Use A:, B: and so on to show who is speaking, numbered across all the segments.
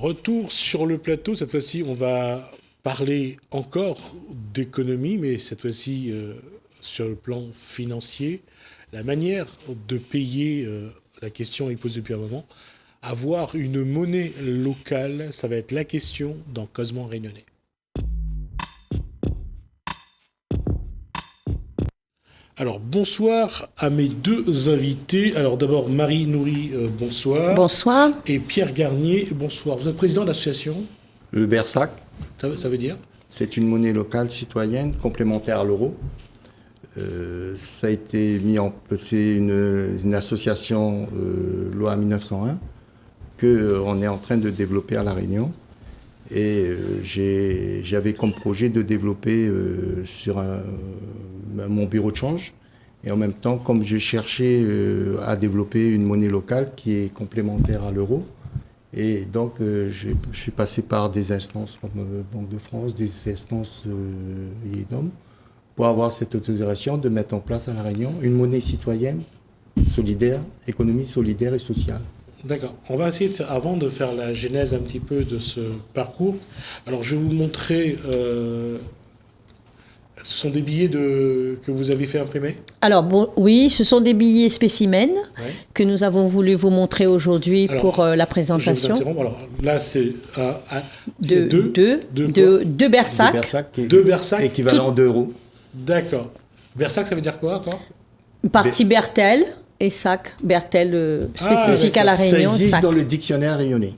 A: Retour sur le plateau. Cette fois-ci, on va parler encore d'économie, mais cette fois-ci sur le plan financier. La manière de payer, la question est posée depuis un moment. Avoir une monnaie locale, ça va être la question dans Causement Réunionnais. Alors, bonsoir à mes deux invités. Alors, d'abord, Marie Nourri, bonsoir.
B: Bonsoir.
A: Et Pierre Garnier, bonsoir. Vous êtes président de l'association ?
C: Le BERSAC.
A: Ça veut dire ?
C: C'est une monnaie locale citoyenne complémentaire à l'euro. Ça a été mis en place, c'est une association loi 1901 qu'on est en train de développer à La Réunion. Et j'avais comme projet de développer sur mon bureau de change. Et en même temps, comme je cherchais à développer une monnaie locale qui est complémentaire à l'euro, et donc je suis passé par des instances comme Banque de France, des instances IEDOM, pour avoir cette autorisation de mettre en place à La Réunion une monnaie citoyenne, solidaire, économie solidaire et sociale.
A: D'accord. On va essayer, avant de faire la genèse un petit peu de ce parcours, alors je vais vous montrer, ce sont des billets que vous avez fait imprimer ?
B: Alors, oui, ce sont des billets spécimens que nous avons voulu vous montrer aujourd'hui pour la présentation.
A: Je vous interromps. Alors là, c'est
B: deux Bersac.
A: Deux Bersac.
C: Équivalent d'euros.
A: D'accord. Bersac, ça veut dire quoi encore ?
B: Partie Bertel et sac. Bertel spécifique à La Réunion.
C: Ça existe
B: sac.
C: dans le dictionnaire réunionnais.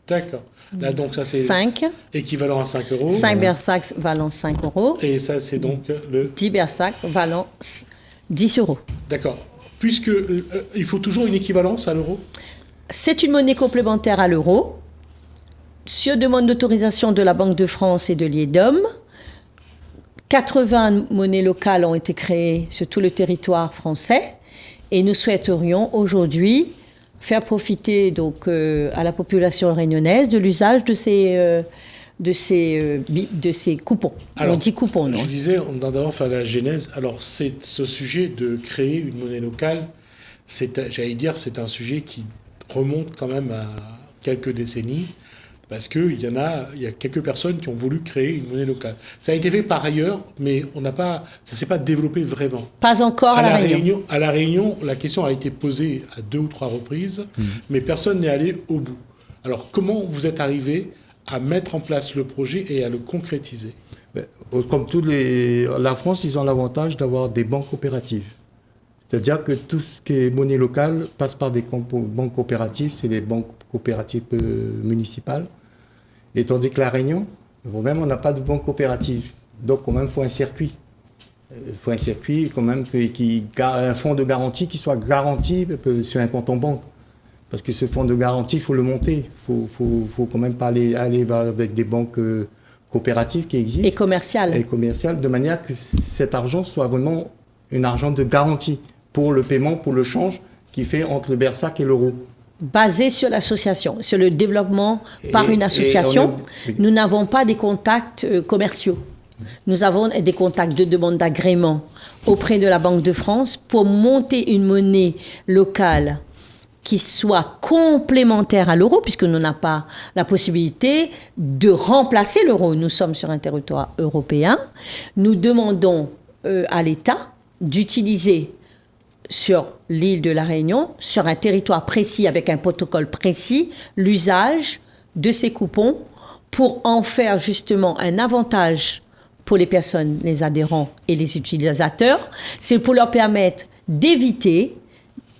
A: D'accord. Là, donc, ça, c'est
B: 5.
A: Équivalent à 5 euros.
B: 5 Bersac valant 5 euros.
A: Et ça, c'est donc le...
B: 10 Bersac valant 10 euros.
A: D'accord. Puisque il faut toujours une équivalence à l'euro ?
B: C'est une monnaie complémentaire à l'euro. Sur demande d'autorisation de la Banque de France et de l'IEDOM, 80 monnaies locales ont été créées sur tout le territoire français. Et nous souhaiterions aujourd'hui faire profiter donc, à la population réunionnaise de l'usage de ces coupons.
A: Alors,
B: on dit coupons, non ?
A: Je disais, on va d'abord faire la genèse. Alors, c'est ce sujet de créer une monnaie locale, j'allais dire, c'est un sujet qui remonte quand même à quelques décennies, parce qu'il y a quelques personnes qui ont voulu créer une monnaie locale. Ça a été fait par ailleurs, mais ça ne s'est pas développé vraiment.
B: Pas encore à La Réunion.
A: À La Réunion, la question a été posée à 2 ou 3 reprises, mais personne n'est allé au bout. Alors, comment vous êtes arrivé à mettre en place le projet et à le concrétiser ?
C: Comme la France, ils ont l'avantage d'avoir des banques coopératives. C'est-à-dire que tout ce qui est monnaie locale passe par des banques coopératives, c'est les banques coopératives municipales. Et tandis que La Réunion, même on n'a pas de banque coopérative. Donc quand même, il faut un circuit. Il faut un circuit quand même, un fonds de garantie qui soit garanti sur un compte en banque. Parce que ce fonds de garantie, il faut le monter. Il faut quand même pas aller avec des banques coopératives qui existent.
B: Et commerciales.
C: Et commerciales, de manière que cet argent soit vraiment un argent de garantie pour le paiement, pour le change qui fait entre le Bersac et l'euro.
B: Basé sur l'association, sur le développement par une association. Nous n'avons pas des contacts commerciaux. Nous avons des contacts de demande d'agrément auprès de la Banque de France pour monter une monnaie locale qui soit complémentaire à l'euro, puisque nous n'avons pas la possibilité de remplacer l'euro. Nous sommes sur un territoire européen. Nous demandons à l'État d'utiliser sur l'île de La Réunion, sur un territoire précis, avec un protocole précis, l'usage de ces coupons pour en faire justement un avantage pour les personnes, les adhérents et les utilisateurs. C'est pour leur permettre d'éviter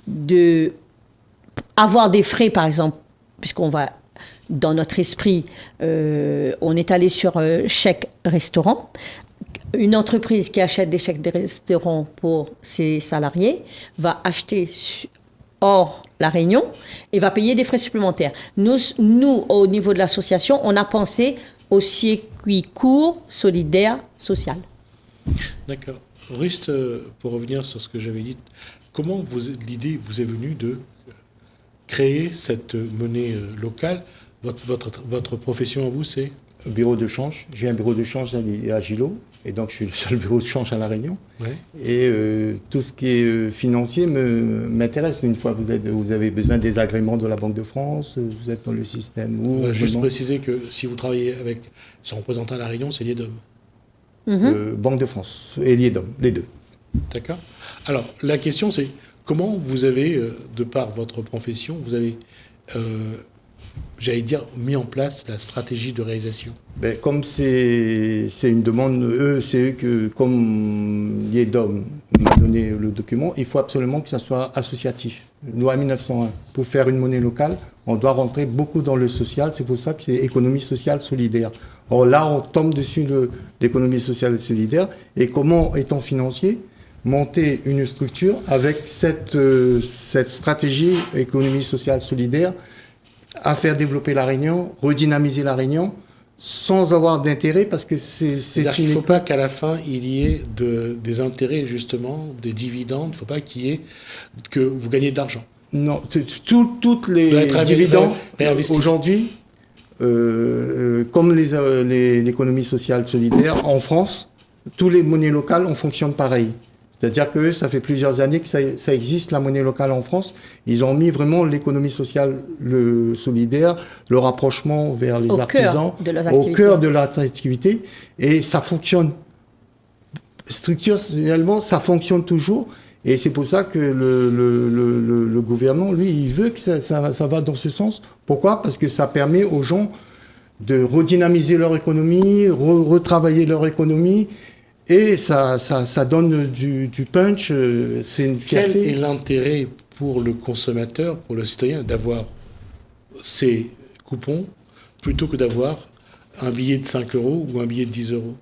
B: d'avoir des frais, par exemple, puisqu'on va, dans notre esprit, on est allé sur chèque restaurant. Une entreprise qui achète des chèques de restaurant pour ses salariés va acheter hors La Réunion et va payer des frais supplémentaires. Nous, au niveau de l'association, on a pensé au circuit court, solidaire, social.
A: D'accord. Rust, pour revenir sur ce que j'avais dit, comment l'idée vous est venue de créer cette monnaie locale ? Votre profession à vous, c'est ?
C: Bureau de change. J'ai un bureau de change à Gillot. Et donc, je suis le seul bureau de change à La Réunion.
A: Ouais.
C: Et tout ce qui est financier m'intéresse. Une fois que vous avez besoin des agréments de la Banque de France, vous êtes dans le système.
A: On va juste préciser que si vous travaillez avec son représentant à La Réunion, c'est l'IEDOM.
C: Banque de France et l'IEDOM, les deux.
A: D'accord. Alors, la question, c'est comment vous avez, de par votre profession, vous avez, j'allais dire, mis en place la stratégie de réalisation?
C: Ben, comme c'est une demande, c'est eux que, comme l'IEDOM m'a donné le document, il faut absolument que ça soit associatif. Loi 1901. Pour faire une monnaie locale, on doit rentrer beaucoup dans le social. C'est pour ça que c'est économie sociale solidaire. Or là, on tombe dessus l'économie sociale et solidaire. Et comment, étant financier, monter une structure avec cette stratégie économie sociale solidaire à faire développer La Réunion, redynamiser La Réunion, sans avoir d'intérêt, parce que c'est
A: il ne faut pas qu'à la fin, il y ait des intérêts, justement, des dividendes. Il ne faut pas qu'il y ait que vous gagnez de l'argent.
C: Non, toutes les dividendes, aujourd'hui, comme l'économie sociale solidaire, en France, tous les monnaies locales, on fonctionne pareil. C'est-à-dire que ça fait plusieurs années que ça existe, la monnaie locale en France. Ils ont mis vraiment l'économie sociale, le solidaire, le rapprochement vers les artisans, au cœur de leur activité. Et ça fonctionne. Structurellement, ça fonctionne toujours. Et c'est pour ça que le gouvernement, lui, il veut que ça va dans ce sens. Pourquoi ? Parce que ça permet aux gens de redynamiser leur économie, retravailler leur économie. Et ça donne du punch, c'est une fierté.
A: Quel est l'intérêt pour le consommateur, pour le citoyen, d'avoir ces coupons plutôt que d'avoir un billet de 5 euros ou un billet de 10 euros ?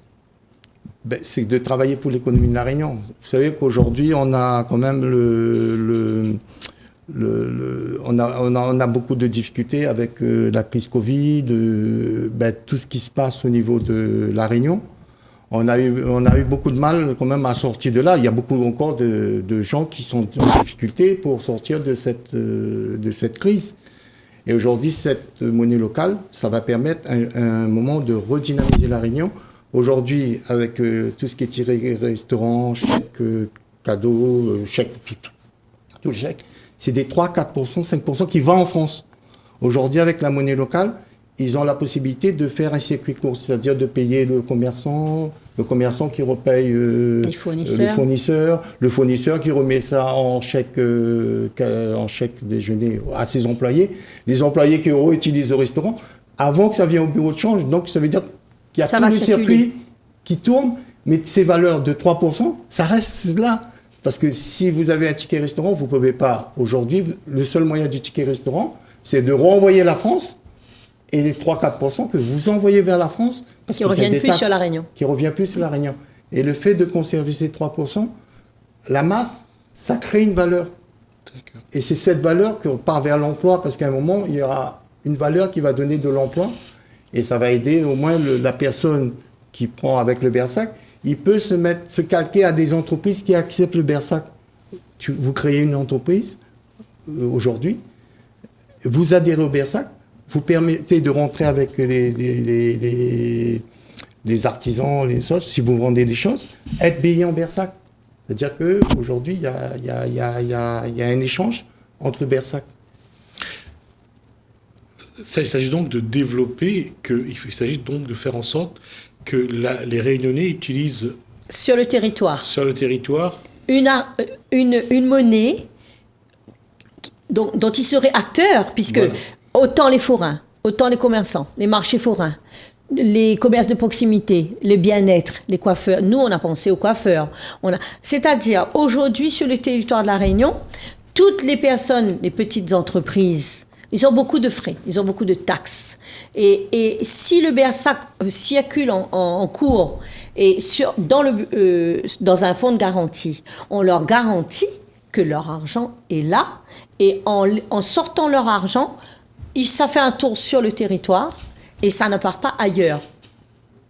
C: Ben, c'est de travailler pour l'économie de La Réunion. Vous savez qu'aujourd'hui, on a quand même on a beaucoup de difficultés avec la crise Covid, tout ce qui se passe au niveau de La Réunion. On a eu beaucoup de mal quand même à sortir de là. Il y a beaucoup encore de gens qui sont en difficulté pour sortir de cette crise. Et aujourd'hui, cette monnaie locale, ça va permettre un moment de redynamiser La Réunion. Aujourd'hui, avec tout ce qui est tiré restaurant, chèque cadeau, chèque, tout le chèque, c'est des 3, 4%, 5% qui vont en France. Aujourd'hui, avec la monnaie locale, ils ont la possibilité de faire un circuit court, c'est-à-dire de payer le commerçant qui repaye le fournisseur qui remet ça en chèque déjeuner à ses employés, les employés qui utilisent le restaurant, avant que ça vienne au bureau de change. Donc ça veut dire qu'il y a tout le circuit qui tourne, mais ces valeurs de 3%, ça reste là. Parce que si vous avez un ticket restaurant, vous ne pouvez pas. Aujourd'hui, le seul moyen du ticket restaurant, c'est de renvoyer la France. Et les 3-4% que vous envoyez vers la France,
B: parce qui ne reviennent plus sur La Réunion.
C: Qui ne reviennent plus sur La Réunion. Et le fait de conserver ces 3%, la masse, ça crée une valeur. D'accord. Et c'est cette valeur qu'on part vers l'emploi, parce qu'à un moment, il y aura une valeur qui va donner de l'emploi, et ça va aider au moins la personne qui prend avec le BERSAC, il peut se calquer à des entreprises qui acceptent le BERSAC. Vous créez une entreprise, aujourd'hui, vous adhérez au BERSAC, vous permettez de rentrer avec les artisans, les autres, si vous vendez des choses, être payé en BERSAC. C'est-à-dire qu'aujourd'hui, il y a un échange entre le BERSAC.
A: Il s'agit donc de développer, il s'agit donc de faire en sorte que les Réunionnais utilisent
B: sur le territoire une monnaie dont ils seraient acteurs, puisque voilà. Autant les forains, autant les commerçants, les marchés forains, les commerces de proximité, le bien-être, les coiffeurs. Nous, on a pensé aux coiffeurs. C'est-à-dire, aujourd'hui, sur le territoire de La Réunion, toutes les personnes, les petites entreprises, ils ont beaucoup de frais, ils ont beaucoup de taxes. Et si le BERSAC circule en cours et dans un fonds de garantie, on leur garantit que leur argent est là, et en sortant leur argent, ça fait un tour sur le territoire et ça ne part pas ailleurs.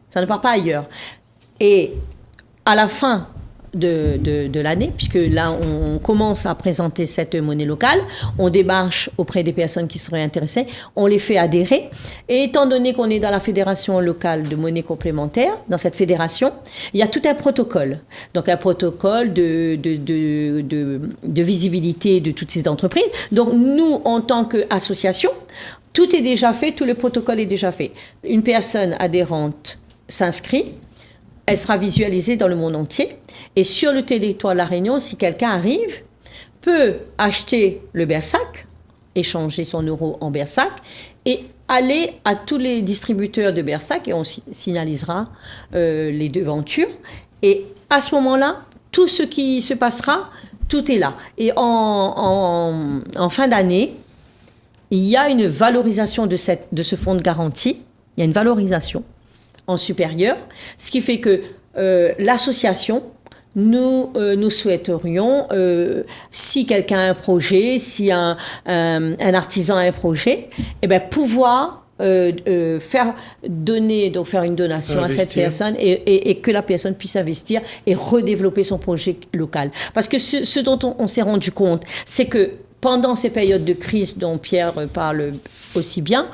B: Ça ne part pas ailleurs. Et à la fin de l'année, puisque là, on commence à présenter cette monnaie locale. On démarche auprès des personnes qui seraient intéressées. On les fait adhérer. Et étant donné qu'on est dans la fédération locale de monnaie complémentaire, dans cette fédération, il y a tout un protocole. Donc, un protocole de visibilité de toutes ces entreprises. Donc, nous, en tant qu'association, tout est déjà fait, tout le protocole est déjà fait. Une personne adhérente s'inscrit, elle sera visualisée dans le monde entier. Et sur le territoire de La Réunion, si quelqu'un arrive, peut acheter le Bersac, échanger son euro en Bersac, et aller à tous les distributeurs de Bersac, et on signalisera les devantures. Et à ce moment-là, tout ce qui se passera, tout est là. Et en fin d'année, il y a une valorisation de ce fonds de garantie. Il y a une valorisation en supérieur, ce qui fait que l'association, nous souhaiterions, si quelqu'un a un projet, si un artisan a un projet, eh bien, pouvoir faire une donation à cette personne et que la personne puisse investir et redévelopper son projet local. Parce que ce dont on s'est rendu compte, c'est que pendant ces périodes de crise dont Pierre parle aussi bien,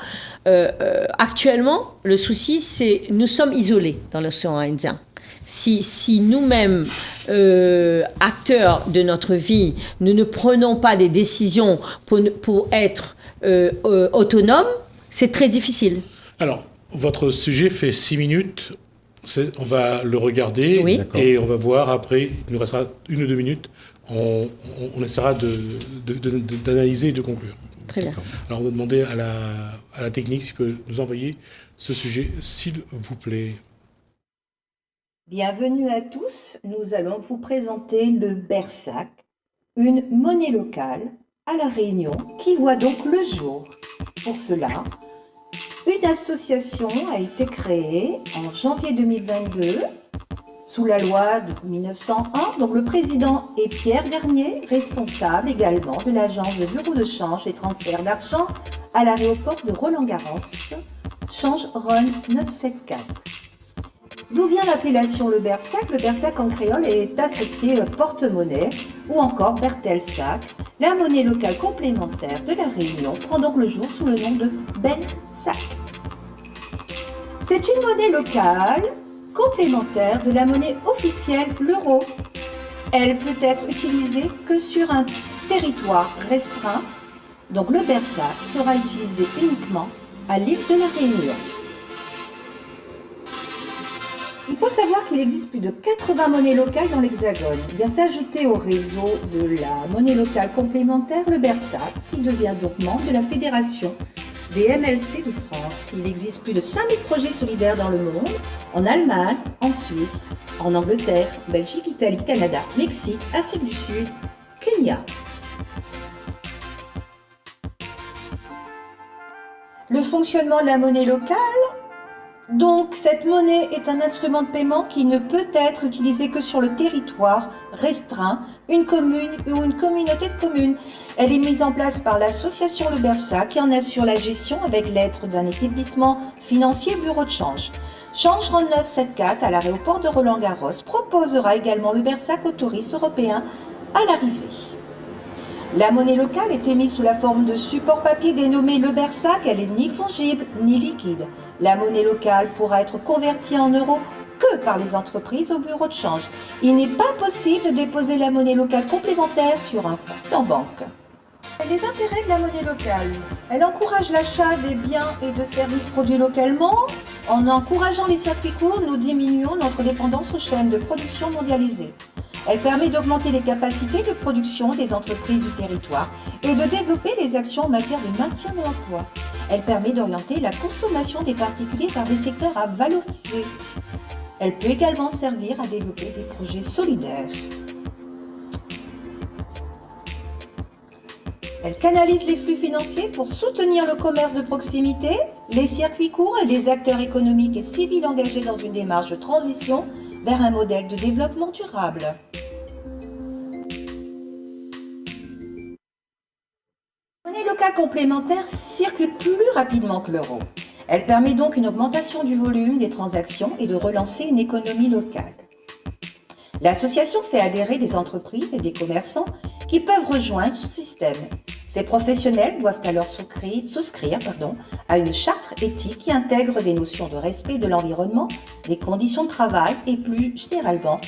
B: actuellement, le souci, c'est nous sommes isolés dans l'océan Indien. Si nous-mêmes, acteurs de notre vie, nous ne prenons pas des décisions pour être autonomes, c'est très difficile.
A: Alors, votre sujet fait 6 minutes. On va le regarder, oui. Et on va voir après, il nous restera 1 ou 2 minutes. On essaiera d'analyser et de conclure.
B: Très bien.
A: Alors, on va demander à la technique s'il peut nous envoyer ce sujet, s'il vous plaît.
D: Bienvenue à tous. Nous allons vous présenter le Bersac, une monnaie locale à La Réunion qui voit donc le jour. Pour cela, une association a été créée en janvier 2022 sous la loi de 1901, dont le président est Pierre Vernier, responsable également de l'agence de bureau de change et transfert d'argent à l'aéroport de Roland-Garros, change Run 974. D'où vient l'appellation le Bersac? Le Bersac en créole est associé porte-monnaie ou encore Bertelsac. La monnaie locale complémentaire de La Réunion prend donc le jour sous le nom de Bersac. C'est une monnaie locale complémentaire de la monnaie officielle, l'euro. Elle peut être utilisée que sur un territoire restreint, donc le Bersac sera utilisé uniquement à l'île de La Réunion. Il faut savoir qu'il existe plus de 80 monnaies locales dans l'Hexagone. Il vient s'ajouter au réseau de la monnaie locale complémentaire, le Bersac, qui devient donc membre de la Fédération des MLC de France. Il existe plus de 5000 projets solidaires dans le monde, en Allemagne, en Suisse, en Angleterre, Belgique, Italie, Canada, Mexique, Afrique du Sud, Kenya. Le fonctionnement de la monnaie locale. Donc, cette monnaie est un instrument de paiement qui ne peut être utilisé que sur le territoire restreint, une commune ou une communauté de communes. Elle est mise en place par l'association Le Bersac qui en assure la gestion avec l'aide d'un établissement financier bureau de change. Change 974 à l'aéroport de Roland-Garros proposera également le Bersac aux touristes européens à l'arrivée. La monnaie locale est émise sous la forme de support papier dénommé le Bersac. Elle est ni fongible ni liquide. La monnaie locale pourra être convertie en euros que par les entreprises au bureau de change. Il n'est pas possible de déposer la monnaie locale complémentaire sur un compte en banque. Les intérêts de la monnaie locale. Elle encourage l'achat des biens et de services produits localement. En encourageant les circuits courts, nous diminuons notre dépendance aux chaînes de production mondialisées. Elle permet d'augmenter les capacités de production des entreprises du territoire et de développer les actions en matière de maintien de l'emploi. Elle permet d'orienter la consommation des particuliers vers des secteurs à valoriser. Elle peut également servir à développer des projets solidaires. Elle canalise les flux financiers pour soutenir le commerce de proximité, les circuits courts et les acteurs économiques et civils engagés dans une démarche de transition vers un modèle de développement durable. La monnaie locale complémentaire circule plus rapidement que l'euro. Elle permet donc une augmentation du volume des transactions et de relancer une économie locale. L'association fait adhérer des entreprises et des commerçants qui peuvent rejoindre ce système. Ces professionnels doivent alors souscrire à une charte éthique qui intègre des notions de respect de l'environnement, des conditions de travail et plus généralement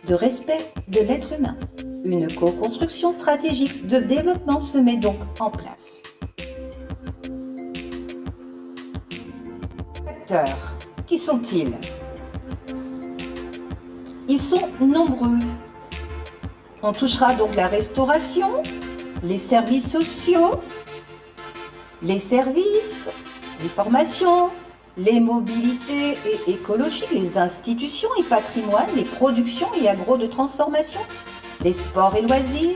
D: de respect de l'être humain. Une co-construction stratégique de développement se met donc en place. Acteurs, qui sont-ils ? Ils sont nombreux. On touchera donc la restauration, les services sociaux, les services, les formations, les mobilités et écologiques, les institutions et patrimoine, les productions et agro de transformation, les sports et loisirs,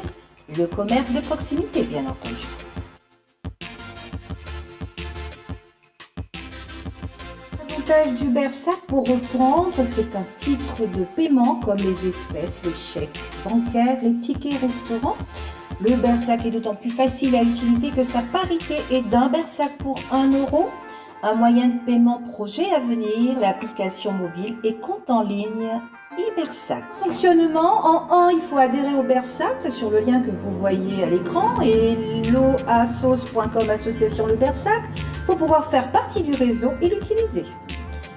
D: le commerce de proximité, bien entendu. L'avantage du BERSAC, pour reprendre, c'est un titre de paiement comme les espèces, les chèques bancaires, les tickets restaurants. Le BERSAC est d'autant plus facile à utiliser que sa parité est d'un BERSAC pour 1 €. Un moyen de paiement projet à venir, l'application mobile et compte en ligne e-BERSAC. Fonctionnement, en 1, il faut adhérer au BERSAC sur le lien que vous voyez à l'écran et loasos.com association le BERSAC pour pouvoir faire partie du réseau et l'utiliser.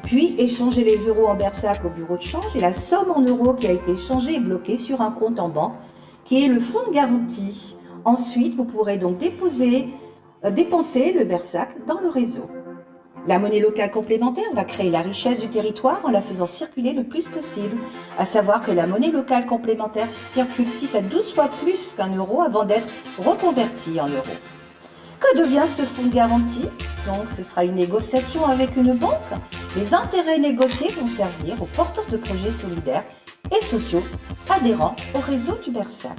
D: Puis échanger les euros en BERSAC au bureau de change et la somme en euros qui a été échangée est bloquée sur un compte en banque qui est le fonds de garantie. Ensuite, vous pourrez donc dépenser le BERSAC dans le réseau. La monnaie locale complémentaire va créer la richesse du territoire en la faisant circuler le plus possible. À savoir que la monnaie locale complémentaire circule 6 à 12 fois plus qu'un euro avant d'être reconvertie en euros. Que devient ce fonds de garantie ? Donc, ce sera une négociation avec une banque. Les intérêts négociés vont servir aux porteurs de projets solidaires et sociaux adhérents au réseau du BERSAC.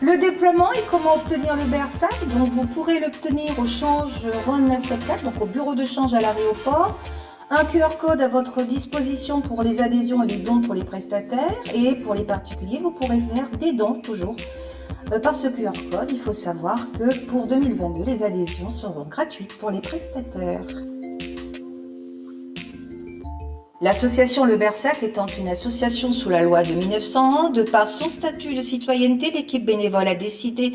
D: Le déploiement et comment obtenir le BERSAC. Donc, vous pourrez l'obtenir au change Rhône 974, donc au bureau de change à l'aéroport. Un QR code à votre disposition pour les adhésions et les dons pour les prestataires. Et pour les particuliers, vous pourrez faire des dons toujours par ce QR code. Il faut savoir que pour 2022, les adhésions seront gratuites pour les prestataires. L'association Le BERSAC étant une association sous la loi de 1901, de par son statut de citoyenneté, l'équipe bénévole a décidé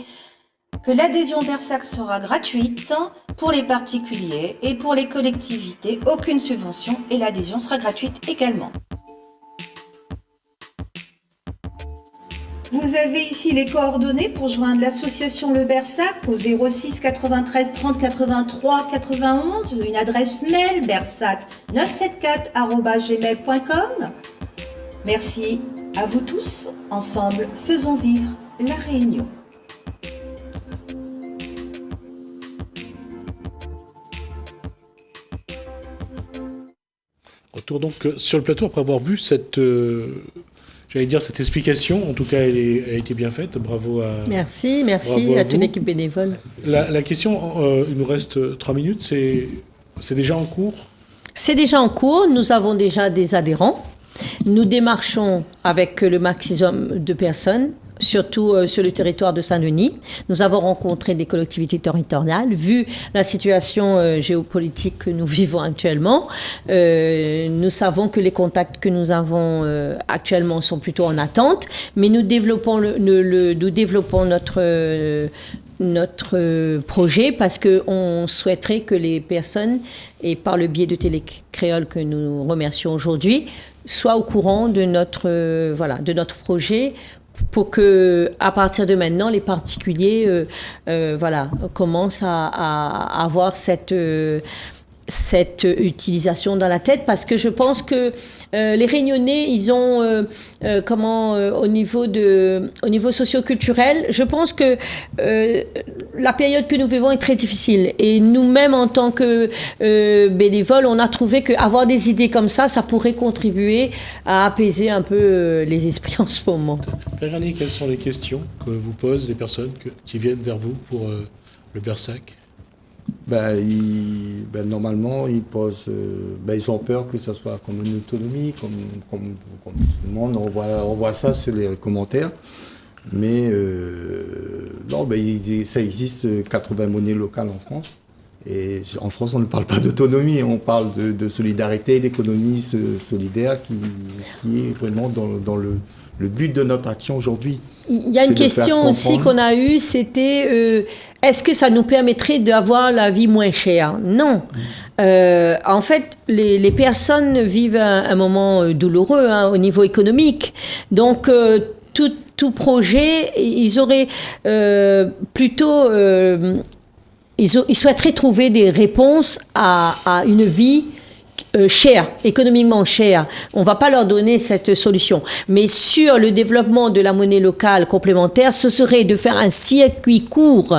D: que l'adhésion BERSAC sera gratuite pour les particuliers et pour les collectivités, aucune subvention et l'adhésion sera gratuite également. Vous avez ici les coordonnées pour joindre l'association Le BERSAC au 06 93 30 83 91, une adresse mail bersac974@gmail.com. Merci à vous tous. Ensemble, faisons vivre la Réunion.
A: Retour donc sur le plateau après avoir vu cette explication. En tout cas, elle a été bien faite. Bravo à
B: Merci à toute l'équipe bénévole.
A: La question, il nous reste 3 minutes, c'est déjà en cours ?
B: C'est déjà en cours. Nous avons déjà des adhérents. Nous démarchons avec le maximum de personnes, surtout sur le territoire de Saint-Denis. Nous avons rencontré des collectivités territoriales. Vu la situation géopolitique que nous vivons actuellement, nous savons que les contacts que nous avons actuellement sont plutôt en attente, mais nous développons notre projet parce qu'on souhaiterait que les personnes, et par le biais de Télécréole que nous remercions aujourd'hui, soient au courant de notre projet pour que, à partir de maintenant, les particuliers commencent à avoir cette utilisation dans la tête, parce que je pense que les Réunionnais, ils ont au niveau socio-culturel, je pense que la période que nous vivons est très difficile, et nous-mêmes en tant que bénévoles, on a trouvé qu'avoir des idées comme ça pourrait contribuer à apaiser un peu les esprits en ce moment.
A: Pierre Garnier, quelles sont les questions que vous posent les personnes qui viennent vers vous pour le BERSAC ?
C: Normalement, ils ont peur que ça soit comme une autonomie, comme tout le monde. On voit ça sur les commentaires. Mais ça existe 80 monnaies locales en France. Et en France, on ne parle pas d'autonomie, on parle de solidarité, d'économie solidaire qui est vraiment dans le but de notre action aujourd'hui.
B: Il y a une question aussi qu'on a eue, c'était est-ce que ça nous permettrait d'avoir la vie moins chère? Non. En fait, les personnes vivent un moment douloureux au niveau économique. Donc, tout projet, ils auraient plutôt... ils souhaiteraient trouver des réponses à une vie chère, économiquement chère. On ne va pas leur donner cette solution. Mais sur le développement de la monnaie locale complémentaire, ce serait de faire un circuit court.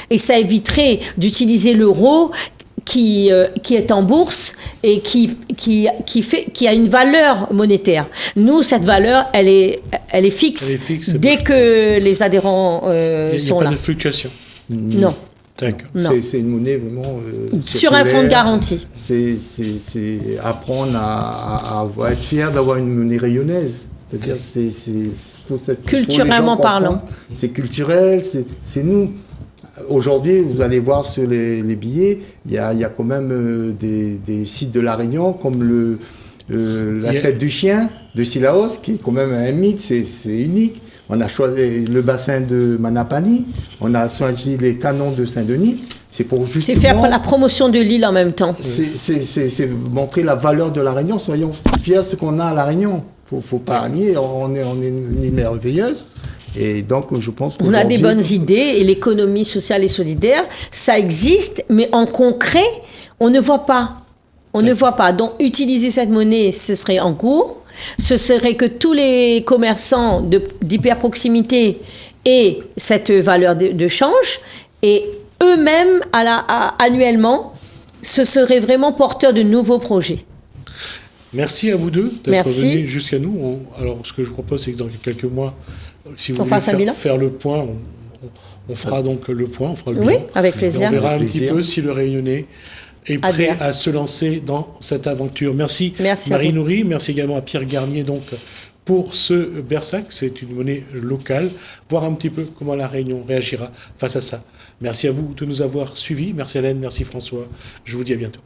B: Et ça éviterait d'utiliser l'euro qui est en bourse et qui a une valeur monétaire. Nous, cette valeur, elle est fixe dès que les adhérents sont là.
A: Il n'y a pas de fluctuation.
B: Non.
C: C'est une monnaie vraiment
B: sur un fonds de garantie.
C: C'est apprendre à être fier d'avoir une monnaie rayonnaise. C'est-à-dire,
B: culturellement parlant.
C: C'est culturel, c'est nous. Aujourd'hui, vous allez voir sur les billets, il y a quand même des sites de La Réunion comme la tête du chien de Sillaos, qui est quand même un mythe, c'est unique. On a choisi le bassin de Manapani, on a choisi les canons de Saint-Denis. C'est
B: faire la promotion de l'île en même temps.
C: C'est montrer la valeur de La Réunion. Soyons fiers de ce qu'on a à La Réunion. Faut pas nier, on est une île merveilleuse. Et donc, je pense
B: qu'on a des bonnes idées et l'économie sociale et solidaire, ça existe, mais en concret, on ne voit pas. On ne voit pas. Donc, utiliser cette monnaie, ce serait en cours. Ce serait que tous les commerçants d'hyperproximité aient cette valeur de change et eux-mêmes, annuellement, ce serait vraiment porteur de nouveaux projets.
A: Merci à vous deux d'être venus jusqu'à nous. Alors, ce que je propose, c'est que dans quelques mois, si vous voulez faire le point, on fera donc le point, on fera le bilan.
B: Oui, avec plaisir.
A: Et on verra un petit peu si le Réunionnais est prêt à se lancer dans cette aventure. Merci Marie Nourry, merci également à Pierre Garnier donc pour ce Bersac, c'est une monnaie locale, voir un petit peu comment la Réunion réagira face à ça. Merci à vous de nous avoir suivis, merci Hélène, merci François, je vous dis à bientôt.